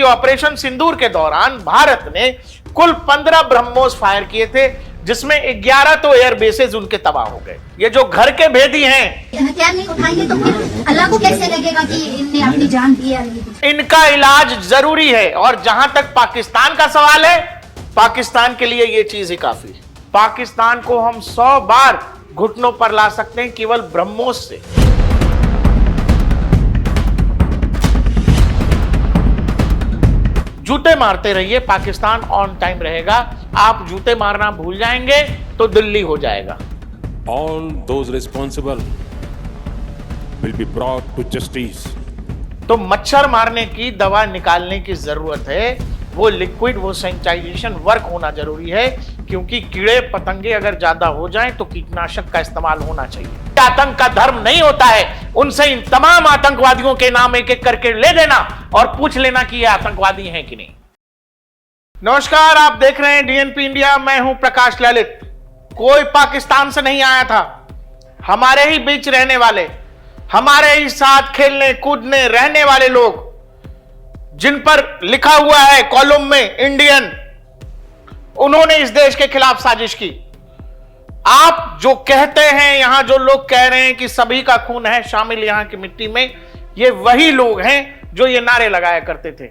Operation सिंदूर के दौरान भारत ने कुल 15 ब्रह्मोस फायर किए थे, जिसमें 11 तो एयर बेसेस उनके तबाह हो गए। ये जो घर के भेदी हैं, हथियार नहीं उठाएंगे तो फिर अल्लाह को कैसे लगेगा कि इनने अपनी जान दी है? इनका इलाज जरूरी है। और जहां तक पाकिस्तान का सवाल है, पाकिस्तान के लिए ये चीज ही काफी है। पाकिस्तान को हम 100 बार घुटनों पर ला सकते हैं केवल ब्रह्मोस से। जूते मारते रहिए, पाकिस्तान ऑन टाइम रहेगा। आप जूते मारना भूल जाएंगे तो दिल्ली हो जाएगा। All those responsible will be brought to justice. तो मच्छर मारने की दवा निकालने की जरूरत है। वो लिक्विड, वो सैनिटाइजेशन वर्क होना जरूरी है, क्योंकि कीड़े पतंगे अगर ज्यादा हो जाएं तो कीटनाशक का इस्तेमाल होना चाहिए। आतंक का धर्म नहीं होता है। उनसे इन तमाम आतंकवादियों के नाम एक एक करके ले देना और पूछ लेना कि ये आतंकवादी हैं कि नहीं। नमस्कार, आप देख रहे हैं डीएनपी इंडिया। मैं हूं प्रकाश ललित। कोई पाकिस्तान से नहीं आया था। हमारे ही बीच रहने वाले, हमारे ही साथ खेलने कूदने रहने वाले लोग, जिन पर लिखा हुआ है कॉलम में इंडियन, उन्होंने इस देश के खिलाफ साजिश की। आप जो कहते हैं, यहां जो लोग कह रहे हैं कि सभी का खून है शामिल यहां की मिट्टी में, ये वही लोग हैं जो ये नारे लगाया करते थे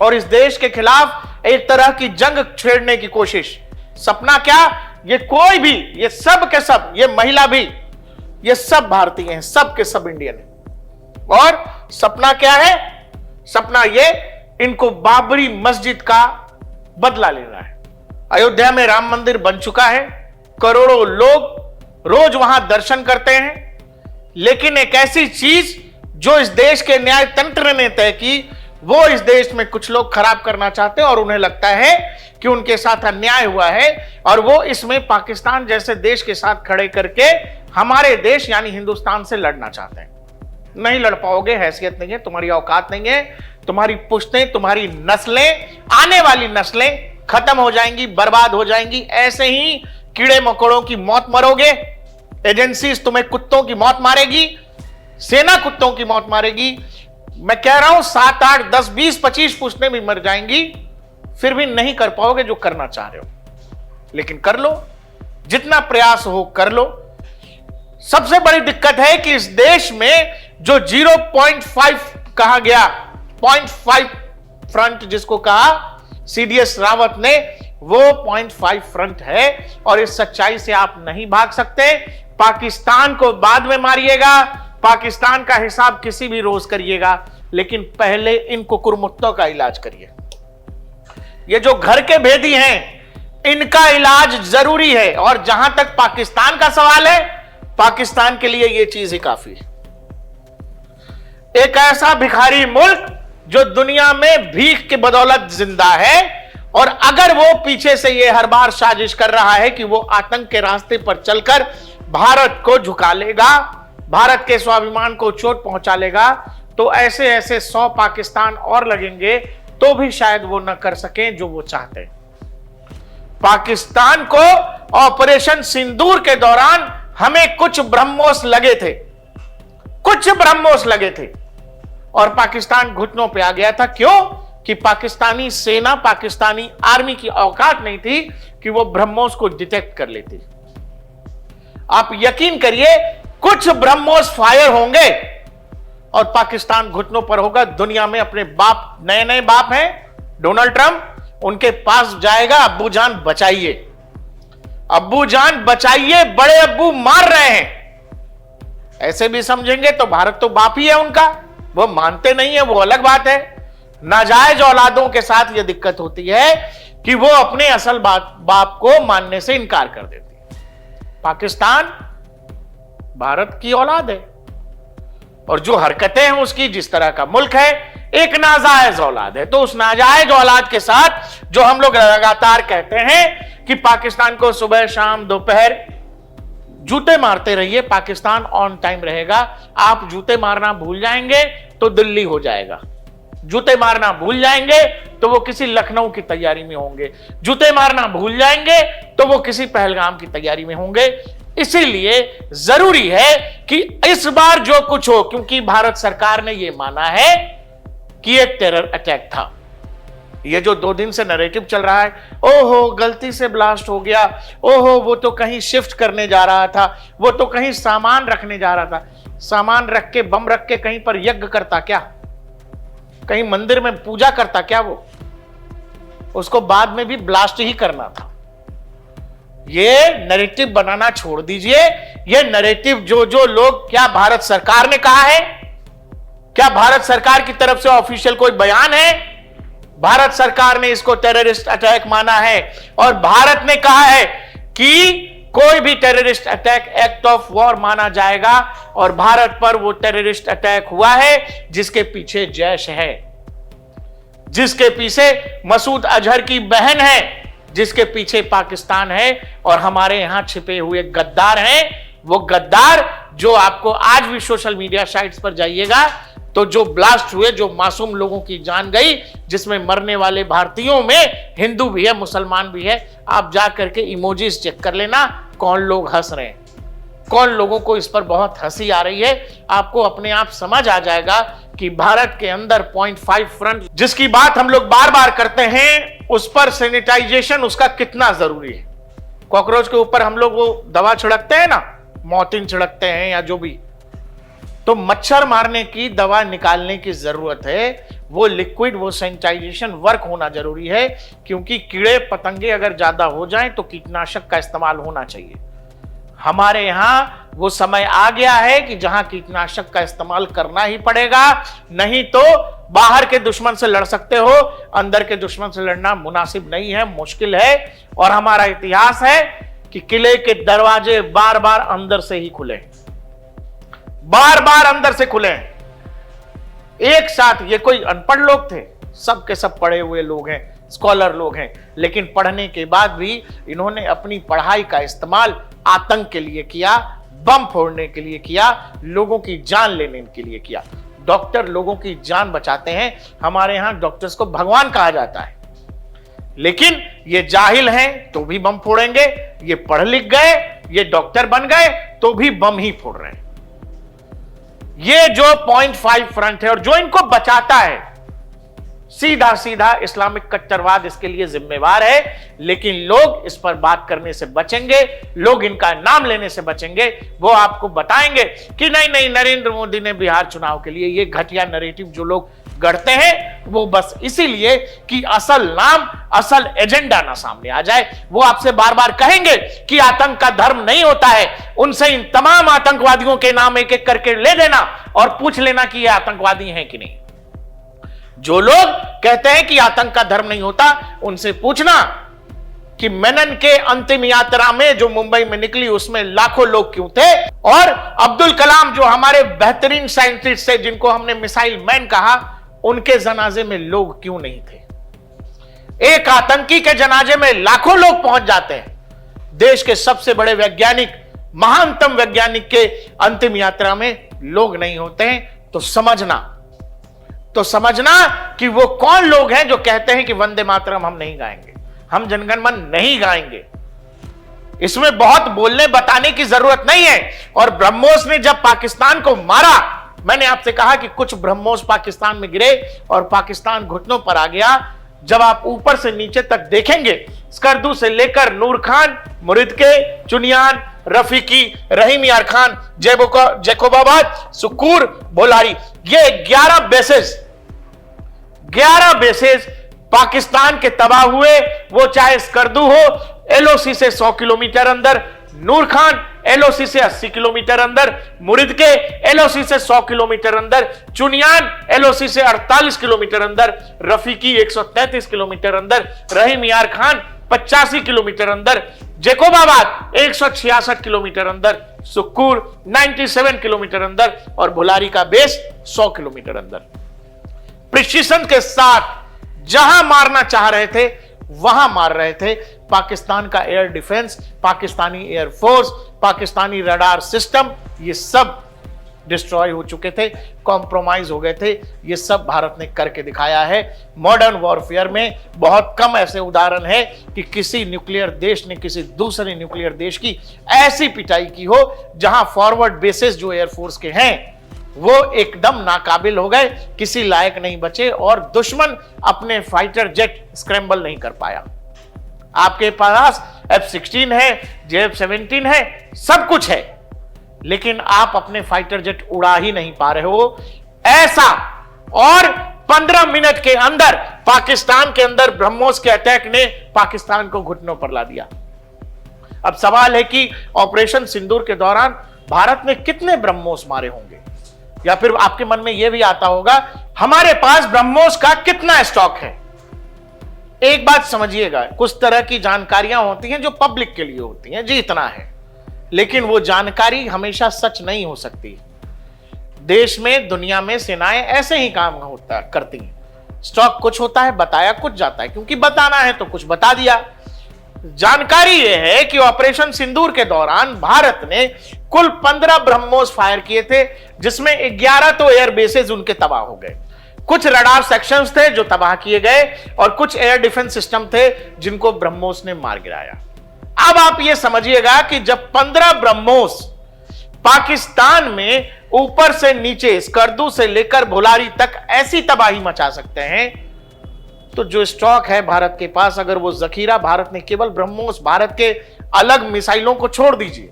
और इस देश के खिलाफ एक तरह की जंग छेड़ने की कोशिश। सपना क्या? ये कोई भी, ये सब के सब, ये महिला भी, ये सब भारतीय हैं, सब के सब इंडियन हैं। और सपना क्या है? सपना ये, इनको बाबरी मस्जिद का बदला लेना है। अयोध्या में राम मंदिर बन चुका है, करोड़ों लोग रोज वहां दर्शन करते हैं, लेकिन एक ऐसी चीज जो इस देश के न्याय तंत्र ने तय की, वो इस देश में कुछ लोग खराब करना चाहते हैं और उन्हें लगता है कि उनके साथ अन्याय हुआ है और वो इसमें पाकिस्तान जैसे देश के साथ खड़े करके हमारे देश यानी हिंदुस्तान से लड़ना चाहते हैं। नहीं लड़ पाओगे, हैसियत नहीं है, तुम्हारी औकात नहीं है, तुम्हारी पुश्तें, तुम्हारी नस्लें, आने वाली नस्लें खत्म हो जाएंगी, बर्बाद हो जाएंगी। ऐसे ही कीड़े मकोड़ों की मौत मरोगे, एजेंसीज तुम्हें कुत्तों की मौत मारेगी, सेना कुत्तों की मौत मारेगी। मैं कह रहा हूं 7, 8, 10, 20, 25 पुश्तें भी मर जाएंगी, फिर भी नहीं कर पाओगे जो करना चाह रहे हो। लेकिन कर लो, जितना प्रयास हो कर लो। सबसे बड़ी दिक्कत है कि इस देश में जो 0.5 कहा गया, 0.5 फ्रंट जिसको कहा सीडीएस रावत ने, वो 0.5 फ्रंट है और इस सच्चाई से आप नहीं भाग सकते। पाकिस्तान को बाद में मारिएगा, पाकिस्तान का हिसाब किसी भी रोज करिएगा, लेकिन पहले इन कुकुरमुत्तों का इलाज करिए। ये जो घर के भेदी हैं, इनका इलाज जरूरी है। और जहां तक पाकिस्तान का सवाल है, पाकिस्तान के लिए यह चीज ही काफी है। एक ऐसा भिखारी मुल्क जो दुनिया में भीख की बदौलत जिंदा है, और अगर वो पीछे से ये हर बार साजिश कर रहा है कि वो आतंक के रास्ते पर चलकर भारत को झुका लेगा, भारत के स्वाभिमान को चोट पहुंचा लेगा, तो ऐसे ऐसे 100 पाकिस्तान और लगेंगे तो भी शायद वो न कर सकें जो वो चाहते हैं। पाकिस्तान को ऑपरेशन सिंदूर के दौरान हमें कुछ ब्रह्मोस लगे थे, कुछ ब्रह्मोस लगे थे, और पाकिस्तान घुटनों पे आ गया था। क्यों? कि पाकिस्तानी सेना, पाकिस्तानी आर्मी की औकात नहीं थी कि वो ब्रह्मोस को डिटेक्ट कर लेती। आप यकीन करिए, कुछ ब्रह्मोस फायर होंगे और पाकिस्तान घुटनों पर होगा। दुनिया में अपने बाप, नए नए बाप हैं डोनाल्ड ट्रंप, उनके पास जाएगा, अब्बू जान बचाइए, अब्बू जान बचाइए, बड़े अब्बू मार रहे हैं। ऐसे भी समझेंगे तो भारत तो बाप ही है उनका, वो मानते नहीं है, वो अलग बात है। नाजायज औलादों के साथ यह दिक्कत होती है कि वो अपने असल बाप को मानने से इनकार कर देती है। पाकिस्तान भारत की औलाद है और जो हरकतें हैं उसकी, जिस तरह का मुल्क है, एक नाजायज औलाद है। तो उस नाजायज औलाद के साथ जो हम लोग लगातार कहते हैं कि पाकिस्तान को सुबह शाम दोपहर जूते मारते रहिए, पाकिस्तान ऑन टाइम रहेगा। आप जूते मारना भूल जाएंगे तो दिल्ली हो जाएगा। जूते मारना भूल जाएंगे तो वो किसी लखनऊ की तैयारी में होंगे, जूते मारना भूल जाएंगे तो वो किसी पहलगाम की तैयारी में होंगे। इसीलिए जरूरी है कि इस बार जो कुछ हो, क्योंकि भारत सरकार ने यह माना है कि एक टेरर अटैक था, ये जो 2 दिन से नैरेटिव चल रहा है, ओहो गलती से ब्लास्ट हो गया, ओहो वो तो कहीं शिफ्ट करने जा रहा था, वो तो कहीं सामान रखने जा रहा था। सामान रख के, बम रख के कहीं पर यज्ञ करता क्या? कहीं मंदिर में पूजा करता क्या वो? उसको बाद में भी ब्लास्ट ही करना था। ये नैरेटिव बनाना छोड़ दीजिए। ये नैरेटिव जो लोग, क्या भारत सरकार ने कहा है? क्या भारत सरकार की तरफ से ऑफिशियल कोई बयान है? भारत सरकार ने इसको टेररिस्ट अटैक माना है और भारत ने कहा है कि कोई भी terrorist attack act of war माना जाएगा और भारत पर वो टेररिस्ट अटैक हुआ है जिसके पीछे जैश है, जिसके पीछे मसूद अजहर की बहन है, जिसके पीछे पाकिस्तान है और हमारे यहां छिपे हुए गद्दार हैं। वो गद्दार जो आपको आज भी सोशल मीडिया साइट्स पर जाइएगा तो जो ब्लास्ट हुए, जो मासूम लोगों की जान गई, जिसमें मरने वाले भारतीयों में हिंदू भी है, मुसलमान भी है, आप जा करके इमोजीज चेक कर लेना कौन लोग हंस रहे हैं, कौन लोगों को इस पर बहुत हंसी आ रही है। आपको अपने आप समझ आ जाएगा कि भारत के अंदर 0.5 फ्रंट जिसकी बात हम लोग बार बार करते हैं, उस पर सैनिटाइजेशन उसका कितना जरूरी है। कॉकरोच के ऊपर हम लोग वो दवा छिड़कते हैं ना, मोर्टिन छिड़कते हैं या जो भी, तो मच्छर मारने की दवा निकालने की जरूरत है। वो लिक्विड, वो सैनिटाइजेशन वर्क होना जरूरी है, क्योंकि कीड़े पतंगे अगर ज्यादा हो जाएं तो कीटनाशक का इस्तेमाल होना चाहिए। हमारे यहां वो समय आ गया है कि जहां कीटनाशक का इस्तेमाल करना ही पड़ेगा, नहीं तो बाहर के दुश्मन से लड़ सकते हो, अंदर के दुश्मन से लड़ना मुनासिब नहीं है, मुश्किल है। और हमारा इतिहास है कि किले के दरवाजे बार बार अंदर से ही खुले, बार बार अंदर से खुले। एक साथ, ये कोई अनपढ़ लोग थे, सब के सब पढ़े हुए लोग हैं, स्कॉलर लोग हैं, लेकिन पढ़ने के बाद भी इन्होंने अपनी पढ़ाई का इस्तेमाल आतंक के लिए किया, बम फोड़ने के लिए किया, लोगों की जान लेने के लिए किया। डॉक्टर लोगों की जान बचाते हैं, हमारे यहां डॉक्टर्स को भगवान कहा जाता है, लेकिन ये जाहिल हैं तो भी बम फोड़ेंगे, ये पढ़ लिख गए, ये डॉक्टर बन गए तो भी बम ही फोड़ रहे हैं। ये जो 0.5 फ्रंट है और जो इनको बचाता है, सीधा सीधा इस्लामिक कट्टरवाद इसके लिए जिम्मेवार है। लेकिन लोग इस पर बात करने से बचेंगे, लोग इनका नाम लेने से बचेंगे। वो आपको बताएंगे कि नहीं नहीं, नरेंद्र मोदी ने बिहार चुनाव के लिए, ये घटिया नैरेटिव जो लोग गढ़ते हैं वो बस इसीलिए कि असल नाम, असल एजेंडा ना सामने आ जाए। वो आपसे बार बार कहेंगे कि आतंक का धर्म नहीं होता है। उनसे इन तमाम आतंकवादियों के नाम एक एक करके ले लेना और पूछ लेना कि ये आतंकवादी हैं कि नहीं। जो लोग कहते हैं कि आतंक का धर्म नहीं होता, उनसे पूछना कि मेनन के अंतिम यात्रा में जो मुंबई में निकली उसमें लाखों लोग क्यों थे, और अब्दुल कलाम जो हमारे बेहतरीन साइंटिस्ट थे, जिनको हमने मिसाइल मैन कहा, उनके जनाजे में लोग क्यों नहीं थे। एक आतंकी के जनाजे में लाखों लोग पहुंच जाते हैं, देश के सबसे बड़े वैज्ञानिक, महानतम वैज्ञानिक के अंतिम यात्रा में लोग नहीं होते हैं। तो समझना कि वो कौन लोग हैं जो कहते हैं कि वंदे मातरम हम नहीं गाएंगे, हम जनगण मन नहीं गाएंगे। इसमें बहुत बोलने बताने की जरूरत नहीं है। और ब्रह्मोस ने जब पाकिस्तान को मारा, मैंने आपसे कहा कि कुछ ब्रह्मोस पाकिस्तान में गिरे और पाकिस्तान घुटनों पर आ गया। जब आप ऊपर से नीचे तक देखेंगे, स्कर्दू से लेकर नूर खान, मुरिदके, चुनियान, रफीकी, रहीम यार खान, जैकोबाबाद, सुकूर, बोलारी, ये 11 बेसेस पाकिस्तान के तबाह हुए। वो चाहे स्कर्दू हो, एलओसी से 100 किलोमीटर अंदर, नूर खान एलओसी से 80 किलोमीटर अंदर, मुरिदके एलओसी से 100 किलोमीटर अंदर, चुनियान एलओसी से 48 किलोमीटर अंदर, रफीकी 133 किलोमीटर अंदर, रहीम यार खान 85 किलोमीटर अंदर, जैकोबाबाद 166 किलोमीटर अंदर, सुक्कूर 97 किलोमीटर अंदर और भुलारी का बेस 100 किलोमीटर अंदर। प्रिसीजन के साथ जहां मारना चाह रहे थे वहां मार रहे थे। पाकिस्तान का air defence, Pakistani air force, Pakistani radar system, ये सब डिस्ट्रॉय हो चुके थे, कॉम्प्रोमाइज हो गए थे। ये सब भारत ने करके दिखाया है। मॉडर्न वॉरफेयर में बहुत कम ऐसे उदाहरण है कि किसी न्यूक्लियर देश ने किसी दूसरे न्यूक्लियर देश की ऐसी पिटाई की हो, जहां फॉरवर्ड बेसिस जो एयरफोर्स के हैं वो एकदम नाकाबिल हो गए, किसी लायक नहीं बचे और दुश्मन अपने फाइटर जेट स्क्रैम्बल नहीं कर पाया। आपके पास F-16 है, JF-17 है, सब कुछ है, लेकिन आप अपने फाइटर जेट उड़ा ही नहीं पा रहे हो। ऐसा, और 15 मिनट के अंदर पाकिस्तान के अंदर ब्रह्मोस के अटैक ने पाकिस्तान को घुटनों पर ला दिया। अब सवाल है कि ऑपरेशन सिंदूर के दौरान भारत ने कितने ब्रह्मोस मारे होंगे, या फिर आपके मन में यह भी आता होगा हमारे पास ब्रह्मोस का कितना स्टॉक है। एक बात समझिएगा, कुछ तरह की जानकारियां होती हैं जो पब्लिक के लिए होती हैं, जी इतना है, लेकिन वो जानकारी हमेशा सच नहीं हो सकती। देश में, दुनिया में सेनाएं ऐसे ही काम करती हैं। स्टॉक कुछ होता है, बताया कुछ जाता है, क्योंकि बताना है तो कुछ बता दिया। जानकारी यह है कि ऑपरेशन सिंदूर के दौरान भारत ने कुल 15 ब्रह्मोस फायर किए थे, जिसमें 11 तो एयर बेसेस उनके तबाह हो गए, कुछ रडार सेक्शंस थे जो तबाह किए गए, और कुछ एयर डिफेंस सिस्टम थे जिनको ब्रह्मोस ने मार गिराया। अब आप यह समझिएगा कि जब 15 ब्रह्मोस पाकिस्तान में ऊपर से नीचे, स्कर्दू से लेकर भोलारी तक ऐसी तबाही मचा सकते हैं, तो जो स्टॉक है भारत के पास, अगर वो जखीरा भारत ने केवल ब्रह्मोस, भारत के अलग मिसाइलों को छोड़ दीजिए,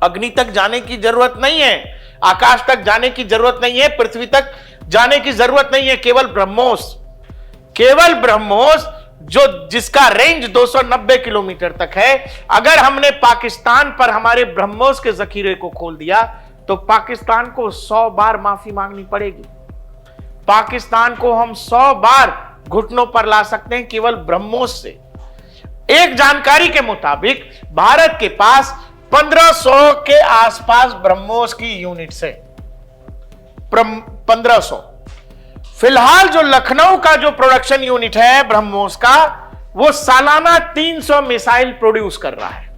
अग्नि तक जाने की जरूरत नहीं है, आकाश तक जाने की जरूरत नहीं है, पृथ्वी तक जाने की जरूरत नहीं है, केवल ब्रह्मोस जो जिसका रेंज 290 किलोमीटर तक है, अगर हमने पाकिस्तान पर हमारे ब्रह्मोस के जखीरे को खोल दिया तो पाकिस्तान को 100 बार माफी मांगनी पड़ेगी। पाकिस्तान को हम 100 बार घुटनों पर ला सकते हैं केवल ब्रह्मोस से। एक जानकारी के मुताबिक भारत के पास 1500 के आसपास ब्रह्मोस की यूनिट्स है, 1500। फिलहाल जो लखनऊ का जो प्रोडक्शन यूनिट है ब्रह्मोस का, वो सालाना 300 मिसाइल प्रोड्यूस कर रहा है।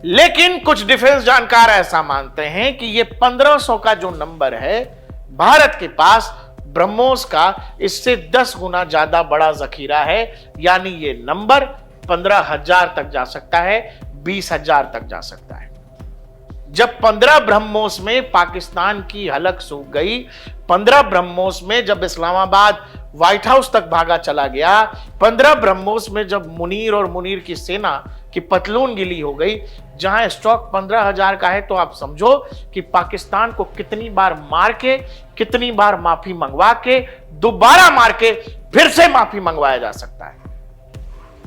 लेकिन कुछ डिफेंस जानकार ऐसा मानते हैं कि ये 1500 का जो नंबर है, भारत के पास ब्रह्मोस का इससे 10 गुना ज्यादा बड़ा जखीरा है, यानी ये नंबर 15,000 तक जा सकता है, 20,000 तक जा सकता है। जब 15 ब्रह्मोस में पाकिस्तान की हलक सूख गई, 15 ब्रह्मोस में जब इस्लामाबाद व्हाइट हाउस तक भागा चला गया, 15 ब्रह्मोस में जब मुनीर और मुनीर की सेना की पतलून गिली हो गई, जहां स्टॉक 15,000 का है, तो आप समझो कि पाकिस्तान को कितनी बार मार के, कितनी बार माफी मंगवा के, दोबारा मार के फिर से माफी मंगवाया जा सकता है।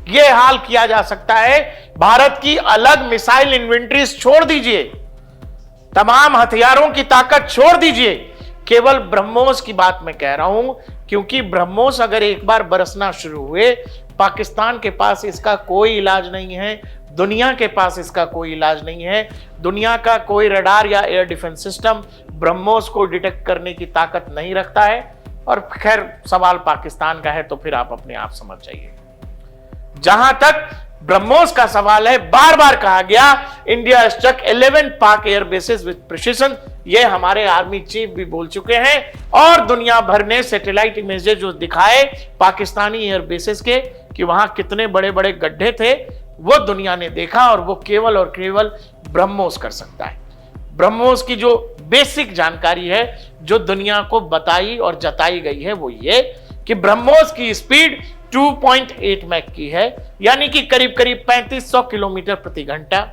यह हाल किया जा सकता है। भारत की अलग मिसाइल इन्वेंट्रीज छोड़ दीजिए, तमाम हथियारों की ताकत छोड़ दीजिए, केवल ब्रह्मोस की बात मैं कह रहा हूं, क्योंकि ब्रह्मोस अगर एक बार बरसना शुरू हुए, पाकिस्तान के पास इसका कोई इलाज नहीं है, दुनिया के पास इसका कोई इलाज नहीं है। दुनिया का कोई रडार या एयर डिफेंस सिस्टम ब्रह्मोस को डिटेक्ट करने की ताकत नहीं रखता है। और खैर सवाल पाकिस्तान का है तो फिर आप अपने आप समझ जाइए। जहां तक ब्रह्मोस का सवाल है, बार बार कहा गया इंडिया स्ट्रक 11 पाक एयर बेसेस विद प्रिसिशन, ये हमारे आर्मी चीफ भी बोल चुके हैं, और दुनिया भर ने सैटेलाइट इमेजेस जो दिखाए पाकिस्तानी एयर बेसेस के कि वहां कितने बड़े बड़े गड्ढे थे, वो दुनिया ने देखा, और वो केवल और केवल ब्रह्मोस कर सकता है। ब्रह्मोस की जो बेसिक जानकारी है जो दुनिया को बताई और जताई गई है, वो ये कि ब्रह्मोस की स्पीड 2.8 मैक की है, यानी कि करीब करीब 3500 किलोमीटर प्रति घंटा,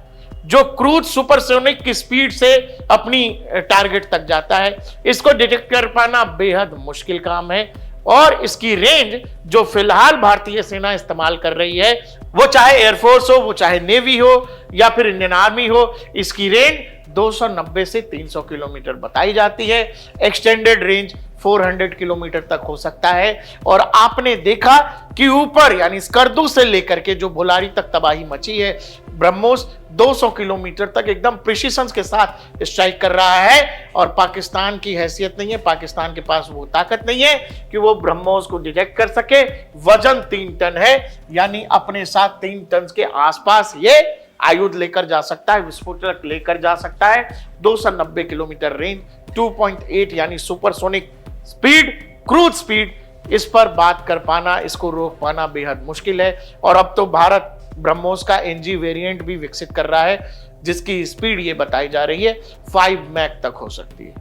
जो क्रूज सुपरसोनिक की स्पीड से अपनी टारगेट तक जाता है। इसको डिटेक्ट कर पाना बेहद मुश्किल काम है, और इसकी रेंज जो फिलहाल भारतीय सेना इस्तेमाल कर रही है, वो चाहे एयरफोर्स हो, वो चाहे नेवी हो, या फिर इंडियन आर्मी हो, इसकी रेंज 290 से 300 किलोमीटर बताई जाती है। एक्सटेंडेड रेंज 400 किलोमीटर तक हो सकता है। और आपने देखा कि ऊपर यानी स्कर्दू से लेकर के जो भोलारी तक तबाही मची है, ब्रह्मोस 200 किलोमीटर तक एकदम प्रिसिशन के साथ स्ट्राइक कर रहा है, और पाकिस्तान की हैसियत नहीं है, पाकिस्तान के पास वो ताकत नहीं है कि वो ब्रह्मोस को डिटेक्ट कर सके। वजन 3 टन है, यानी अपने साथ 3 टन के आसपास ये आयुध लेकर जा सकता है, विस्फोटक लेकर जा सकता है। 290 किलोमीटर रेंज, 2.8 यानी सुपरसोनिक स्पीड, क्रूज स्पीड, इस पर बात कर पाना, इसको रोक पाना बेहद मुश्किल है। और अब तो भारत ब्रह्मोस का एनजी वेरिएंट भी विकसित कर रहा है, जिसकी स्पीड ये बताई जा रही है 5 मैक तक हो सकती है।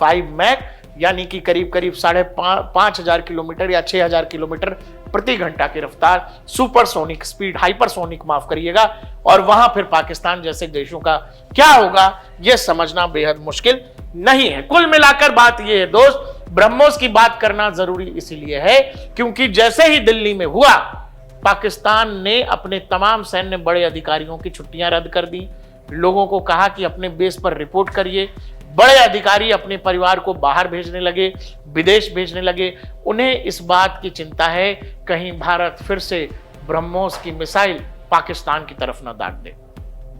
5 मैक यानी कि करीब करीब 5,500 किलोमीटर या 6,000 किलोमीटर प्रति घंटा की रफ्तार, सुपरसोनिक स्पीड, हाइपरसोनिक माफ करिएगा। और वहां फिर पाकिस्तान जैसे देशों का क्या होगा यह समझना बेहद मुश्किल नहीं है। कुल मिलाकर बात यह है दोस्त, ब्रह्मोस की बात करना जरूरी इसीलिए है क्योंकि जैसे ही दिल्ली में हुआ, पाकिस्तान ने अपने तमाम सैन्य बड़े अधिकारियों की छुट्टियां रद्द कर दी, लोगों को कहा कि अपने बेस पर रिपोर्ट करिए। बड़े अधिकारी अपने परिवार को बाहर भेजने लगे, विदेश भेजने लगे। उन्हें इस बात की चिंता है कहीं भारत फिर से ब्रह्मोस की मिसाइल पाकिस्तान की तरफ न दाग दे।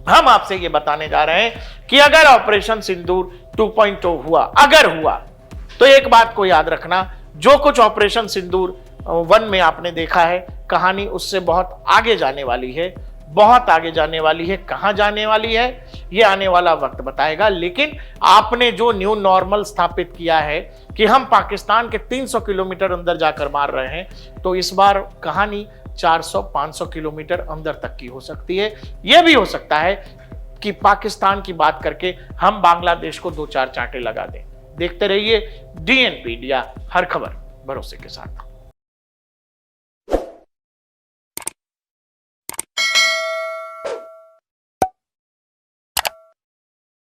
हम आपसे ये बताने जा रहे हैं कि अगर ऑपरेशन सिंदूर 2.0 हुआ, अगर हुआ, तो एक बात को याद रखना, जो कुछ ऑपरेशन सिंदूर 1 में आपने देखा है, कहानी उससे बहुत आगे जाने वाली है, बहुत आगे जाने वाली है। कहां जाने वाली है ये आने वाला वक्त बताएगा। लेकिन आपने जो न्यू नॉर्मल स्थापित किया है कि हम पाकिस्तान के 300 किलोमीटर अंदर जाकर मार रहे हैं, तो इस बार कहानी 400-500 किलोमीटर अंदर तक की हो सकती है। यह भी हो सकता है कि पाकिस्तान की बात करके हम बांग्लादेश को 2-4 चांटे लगा दें। देखते रहिए DNP इंडिया, हर खबर भरोसे के साथ।